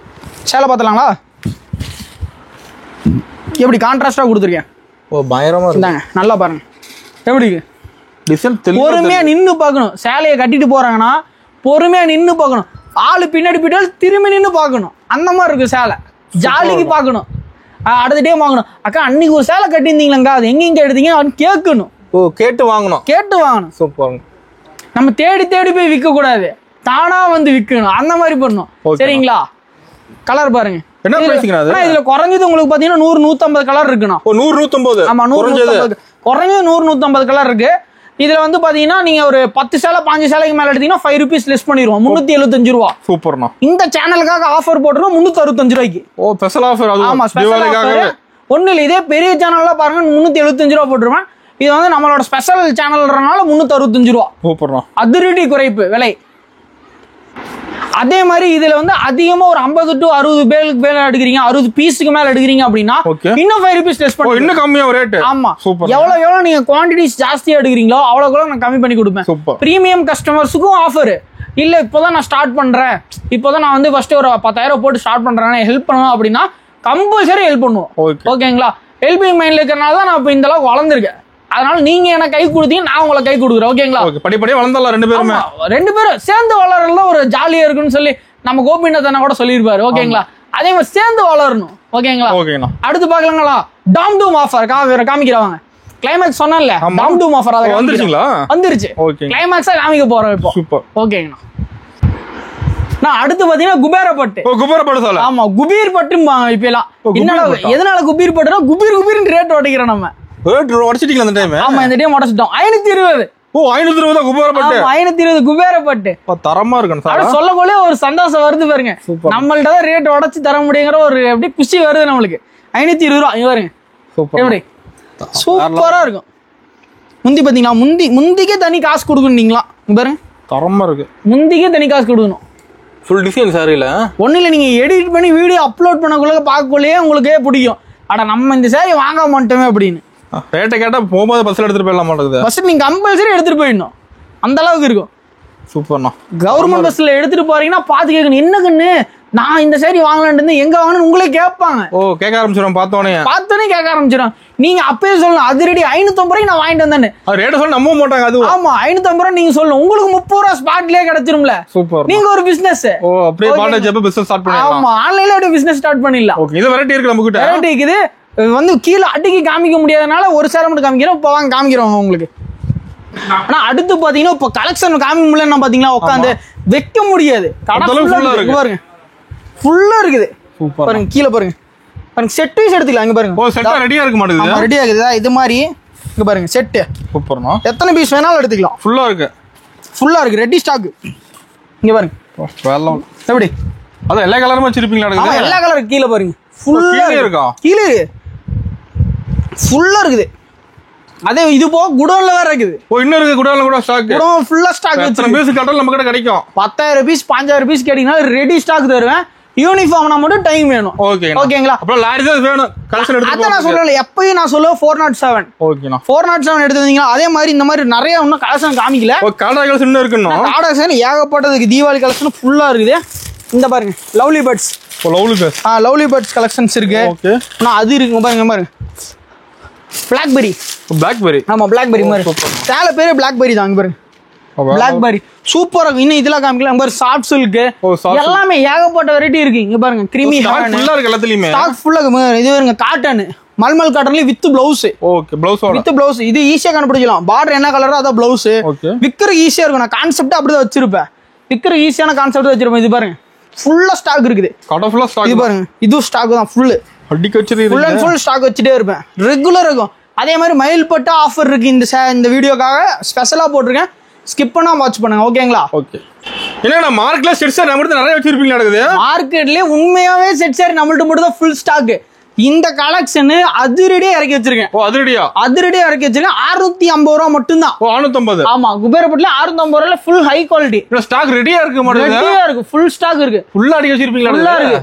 சேலை பார்த்தலாங்களா? எப்படி கான்ட்ராஸ்டா கொடுத்துருக்கேன். ஓ, பயங்கரமா இருந்தாங்க. நல்லா பாருங்க எப்படி இருக்கு டிசைன். பொறுமையா நின்னு பார்க்கணும். சேலையை கட்டிட்டு போறாங்கன்னா பொறுமையா நின்னு பார்க்கணும். ஆளு பின்னாடி போயிட்டாலும் திரும்பி நின்னு பார்க்கணும். அந்த மாதிரி இருக்கு சேலை. ஜாலிக்கு பார்க்கணும். அடுத்த டைம் வாங்கணும். அக்கா அன்னைக்கு ஒரு சேலை கட்டியிருந்தீங்களா, அது எங்க எடுத்தீங்க அப்படின்னு கேட்கணும். ஓ, கேட்டு வாங்கணும். கேட்டு வாங்கணும். சூப்பர். நம்ம தேடி தேடி போய் விற்க கூடாது. தானா வந்து விற்கணும், அந்த மாதிரி பண்ணணும். சரிங்களா? கலர் பாருங்க என்ன பிரைஸ்ங்க அது? இதுல குறைஞ்சது உங்களுக்கு பாத்தீங்கன்னா 100 150 கலர் இருக்குண்ணா. 100 150. ஆமா 100 150 குறைஞ்சது 100 150 கலர் இருக்கு. இதுல வந்து பாத்தீங்கன்னா நீங்க ஒரு 10 சேலை 5 சேலைக்கு மேல எடுத்தீங்கன்னா 5 ரூபீஸ் லெஸ் பண்ணிடுவோம். 375 ரூபா. சூப்பர்ண்ணா. இந்த சேனலுக்காக ஆஃபர் போட்டுருவோம் 365 ரூபாய்க்கு. ஓ ஸ்பெஷல் ஆஃபர். ஆமா ஸ்பெஷல் ஆஃபர். ஒண்ணு இல்ல, இதே பெரிய சேனல்ல பாருங்க 375 ரூபா போட்டுருவேன். இது வந்து நம்மளோட ஸ்பெஷல் சேனல்ன்றனால 365 ரூபா. சூப்பர்ண்ணா. அதிரடி குறைப்பு விலை. அதே மாதிரி இதுல வந்து அதிகமா ஒரு 50 to 60 பேருக்கு மேல எடுக்கிறீங்க, 60 பீஸுக்கு மேல எடுக்கிறீங்க அப்படின்னா இன்னும் 5 ரூபீஸ் லெஸ் பண்ணுவோம். இன்னும் கம்மியா ரேட். ஆமா எவ்வளவு நீங்க குவான்டிட்டிஸ் ஜாஸ்தியா எடுக்கிறீங்களோ அவ்வளவு நான் கம்மி பண்ணி கொடுப்பேன். பிரீமியம் கஸ்டமர்ஸுக்கும் ஆஃபர் இல்ல. இப்போதான் நான் ஸ்டார்ட் பண்றேன், இப்போதான் நான் வந்து ஃபர்ஸ்ட் ஒரு 10,000 போட்டு ஸ்டார்ட் பண்றேன், ஹெல்ப் பண்ணுவோம் அப்படின்னா கம்பல்சரி ஹெல்ப் பண்ணுவோம். ஓகேங்களா? ஹெல்பிங் மைண்ட்ல இருக்கிறனால தான் நான் இப்போ இந்த அளவுக்கு வளர்ந்துருக்கேன். அதனால நீங்க எனக்கு கை கொடுத்தீங்க, நான் உங்களை கை கொடுக்குறேன். ஓகேங்களா? படிப்படியா வளர்ந்தலாம் ரெண்டு பேரும் சேர்ந்து வளரல ஒரு ஜாலியா இருக்குன்னு சொல்லி நம்ம கோபிநாத் கூட சொல்லியிருப்பாரு. ஓகேங்களா? அதே மாதிரி சேர்ந்து வளரணும். ஓகேங்களா? அடுத்து பாக்கலாங்களா? டாம் டூம் ஆஃபர் காமிக்கிறவங்க. கிளைமேக்ஸ் சொன்னேன்ல, டாம் டூம் ஆஃபர் அதை வந்துருச்சு. கிளைமேக்ஸா காமிக்க போறோம் இப்போ. ஓகேங்கண்ணா. நான் அடுத்து பாத்தீங்கன்னா குபேரப்பட்டு. ஆமா குபீர் பட்டும்பாங்க இப்ப எல்லாம். எதனால குபீர் பட்டுனா குபீர் ரேட் உடைக்கிறோம் நம்ம. உடைச்சிட்டீங்களா இந்த டைம்? ஆமா இந்த டைம் உடைச்சிட்டோம். 520. ஓ 520 குபேரப்பட்டு. 520 குபேரப்பட்டு. தரமா இருக்கு சார். சொல்லக்குள்ளே ஒரு சந்தோஷம் வருது பாருங்க. நம்மள்ட்ட தான் ரேட் உடைச்சு தர முடியுங்கிற ஒரு அப்படியே குஷி வருது நம்மளுக்கு. 520 ரூபா இங்க பாருங்க. எப்படி சூப்பரா இருக்கும். முந்தி பாத்தீங்களா? முந்திக்கே தனி காசு கொடுக்கணுங்களா? இங்க பாருங்க தரமா இருக்கு. முந்திக்கே தனி காசு கொடுக்கணும். ஃபுல் டிசைன் சாரில ஒண்ணு இல்ல, நீங்க எடிட் பண்ணி வீடியோ அப்லோட் பண்ணக்குள்ள பார்க்கக்குள்ளேயே உங்களுக்கே பிடிக்கும். அட நம்ம இந்த சாரி வாங்க மாட்டோமே அப்படின்னு. ரேட்டை கேட்டா போகும்போது பஸ்ல எடுத்துட்டு போயிடலாம் மாட்டேங்குது. பஸ் நீங்க கம்பல்சரி எடுத்துட்டு போயிடணும், அந்த அளவுக்கு இருக்கும். சூப்பர்ண்ணா. கவர்மெண்ட் பஸ்ல எடுத்துட்டு போறீங்கன்னா பாத்து கேட்கணும், என்ன கண்ணு நான் இந்த சாரி வாங்கலான்னு எங்க வாங்கன்னு உங்களே கேட்பாங்க. ஓ கேட்க ஆரம்பிச்சிடும். பார்த்தோன்னே கேட்க ஆரம்பிச்சிடும். நீங்க அப்பயே சொல்லணும் அதிரடி 550 ரூபாய்க்கு நான் வாங்கிட்டு வந்தேன்னு. ரேட்ட சொல்ல நம்ப மாட்டாங்க. அது ஆமா 550 ரூபாய் நீங்க சொல்லணும். உங்களுக்கு 30 ரூபாய் ஸ்பாட்லயே கிடைச்சிரும்ல. சூப்பர். நீங்க ஒரு பிசினஸ். ஓ அப்படியே பாட்டா பிசினஸ் ஸ்டார்ட் பண்ணலாம். ஆமா ஆன்லைன்ல அப்படியே பிசினஸ் ஸ்டார்ட் பண்ணிடலாம். ஓகே இது வெரைட்டி இருக்கு நம்ம கிட்ட. வெரைட்டி இருக்குது. வந்து கீழே அடிக்கி காமிக்க முடியாதனால ஒரு சேலை மட்டும் காமிக்கிறோம். இப்போ வாங்க காமிக்கிறோம் உங்களுக்கு. ஆனா அடுத்து பாத்தீங்கன்னா இப்போ கலெக்ஷன் காமிக்க முடியல பாத்தீங்கன்னா உட்காந்து வைக்க முடியாது. பாருங்க ஃபுல்லா இருக்குது. பாருங்க கீழே பாருங்க. பாருங்க செட் வைஸ் எடுத்துக்கலாம். இங்க பாருங்க. ஓ செட் ரெடியா இருக்க மாட்டேங்குது. ரெடியா இருக்குதா? இது மாதிரி இங்க பாருங்க செட். சூப்பர்ண்ணா. எத்தனை பீஸ் வேணாலும் எடுத்துக்கலாம். ஃபுல்லா இருக்கு ரெடி ஸ்டாக். இங்க பாருங்க. எப்படி அதான் எல்லா கலருமே வச்சிருப்பீங்களா? எல்லா கலரும் கீழே பாருங்க. ஃபுல்லா இருக்கா? கீழே ஃபுல்லா இருக்குது. அதே இது போக குடோன்ல வேற இருக்குது. ஓ இன்னும் இருக்கு குடோன்ல கூட ஸ்டாக். குடோன் ஃபுல்லா ஸ்டாக் வச்சிருக்கேன். எத்தனை பீஸ் கட்டல் நம்ம கிட்ட கிடைக்கும்? 10,000 பீஸ் 5,000 பீஸ் கேட்டீங்கன்னா ரெடி ஸ்டாக் தருவேன். யூனிஃபார்ம்னா மட்டும் டைம் வேணும். ஓகேங்களா? அப்புறம் லாரி தான் வேணும். கலெக்ஷன் எடுத்து அத நான் சொல்லல. எப்பவும் நான் சொல்லுவேன் 407. ஓகேண்ணா. 407 எடுத்துட்டீங்களா? அதே மாதிரி இந்த மாதிரி நிறைய இன்னும் கலெக்ஷன் காமிக்கல. காடா கலெக்ஷன் இன்னும் இருக்குண்ணா. காடா கலெக்ஷன் ஏகப்பட்டதுக்கு. தீபாவளி கலெக்ஷன் ஃபுல்லா இருக்குது. இந்த பாருங்க lovely birds. Lovely birds collections இருக்கு. ஓகே நான் அது இருக்கு பாருங்க. பிளாக்பெரி. ஆமா பிளாக்பெரி மாதிரி சேலை பேரு பிளாக்பெரி தான். இங்க பாருங்க பிளாக்பெரி சூப்பரா இருக்கு. இன்னும் இதெல்லாம் காமிக்கலாம். பாரு சாஃப்ட் சில்க் எல்லாமே ஏகப்பட்ட வெரைட்டி இருக்கு. இங்க பாருங்க கிரீமி ஃபுல்லா இருக்கு. எல்லாத்துலயுமே ஸ்டாக் ஃபுல்லா இருக்கு. இது பாருங்க காட்டன் மல்மல் காட்டன்ல வித் ப்ளவுஸ். ஓகே ப்ளவுஸ் இது ஈஸியா கண்டுபிடிக்கலாம். பார்டர் என்ன கலரோ அதான் ப்ளவுஸ். விக்கிறது ஈஸியா இருக்கும். நான் கான்செப்ட் அப்படிதான் வச்சிருப்பேன். விக்கிறது ஈஸியான கான்செப்ட் வச்சிருப்பேன். இது பாருங்க ஃபுல்லா ஸ்டாக் இருக்குது. கடை ஃபுல்லா ஸ்டாக். இது பாருங்க இது ஸ்டாக் தான் ஃபுல். அடிக்க வச்சிருக்கேன். ஃபுல் அண்ட் ஃபுல் ஸ்டாக் வச்சிட்டே இருப்பேன். ரெகுலர் இருக்கும். அதே மாதிரி மயில் பட்ட ஆஃபர் இருக்கு. இந்த வீடியோக்காக ஸ்பெஷலா போட்டிருக்கேன். ஸ்கிப் பண்ணாம வாட்ச் பண்ணுங்க. ஓகேங்களா? ஓகே. என்னடா மார்க்கெட்ல செட் சாரி நம்மகிட்ட நிறைய வச்சிருப்பீங்க நடக்குது. மார்க்கெட்லயே உண்மையாவே செட் சாரி நம்மள்ட்ட மட்டும் தான் ஃபுல் ஸ்டாக். இந்த கலெக்ஷன் அதிரடியா இறக்கி வச்சிருக்கேன். ஓ அதிரடியா இறக்கி வச்சிருக்கேன். 650 ரூபா மட்டும் தான். ஓ 650. ஆமா குபேரப்பட்டுல 650 ரூபாய்ல ஃபுல் ஹை குவாலிட்டி ஸ்டாக் ரெடியா இருக்கு. ரெடியா இருக்கு. ஃபுல் ஸ்டாக் இருக்கு. ஃபுல்லா அடிக்க வச்சிருப்பீங்களா? ஃபுல்லா இருக்கு.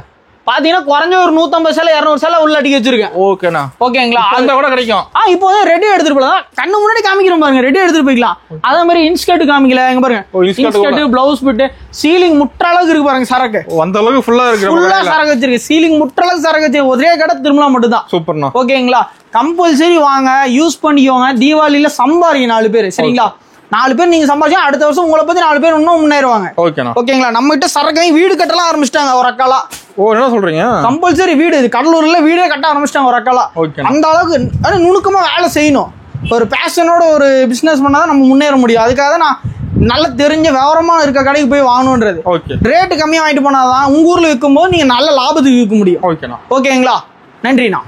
பாத்தீங்கன்னா குறைஞ்ச ஒரு 150 சேலை 200 சேலை உள்ள அடிக்க வச்சிருக்கேன். ஓகேண்ணா. ஓகேங்களா? அந்த கூட கிடைக்கும். இப்போ ரெடி எடுத்துட்டு போலாம். கண்ணு முன்னாடி காமிக்கிறோம் பாருங்க. ரெடி எடுத்துட்டு போய்க்கலாம். அதே மாதிரி இன்ஸ்கர்ட் காமிக்கல. எங்க பாருங்க இன்ஸ்கர்ட் பிளவுஸ் பிட் சீலிங் முற்ற அளவுக்கு இருக்கு பாருங்க. சரக்கு அந்த அளவுக்கு ஃபுல்லா இருக்கு. ஃபுல்லா சரக்கு வச்சிருக்கு. சீலிங் முற்ற அளவுக்கு சரக்கு வச்சிருக்கு. ஒரே கடை திருமலா மட்டும் தான். சூப்பர்ண்ணா. ஓகேங்களா? கம்பல்சரி வாங்க யூஸ் பண்ணிக்கோங்க. தீபாவளியில சம்பாதிங்க 4 பேர். சரிங்களா? 4 பேர் நீங்க சம்பாதிச்சா அடுத்த வருஷம் உங்களை பத்தி 4 பேர் இன்னும் முன்னேறுவாங்க. ஓகேங்களா? நம்ம கிட்ட சரக்கை வீடு கட்டலாம் ஆரம்பிச்சிட்டாங்க ஒரு அக்காலா. ஓ என்ன சொல்றீங்க? கம்பல்சரி வீடு கடலூர்ல வீடே கட்ட ஆரம்பிச்சிட்டாங்க ஒரு அக்காலா. அந்த அளவுக்கு நுணுக்கமா வேலை செய்யணும். ஒரு பேஷனோட ஒரு பிசினஸ் பண்ணாதான் நம்ம முன்னேற முடியும். அதுக்காக நான் நல்ல தெரிஞ்ச விவரமா இருக்க கடைக்கு போய் வாங்கணுன்றது. ஓகே. ரேட்டு கம்மியா வாங்கிட்டு போனாதான் உங்க ஊர்ல விற்கும் போது நீங்க நல்ல லாபத்துக்கு விற்க முடியும். ஓகேண்ணா. ஓகேங்களா? நன்றிண்ணா.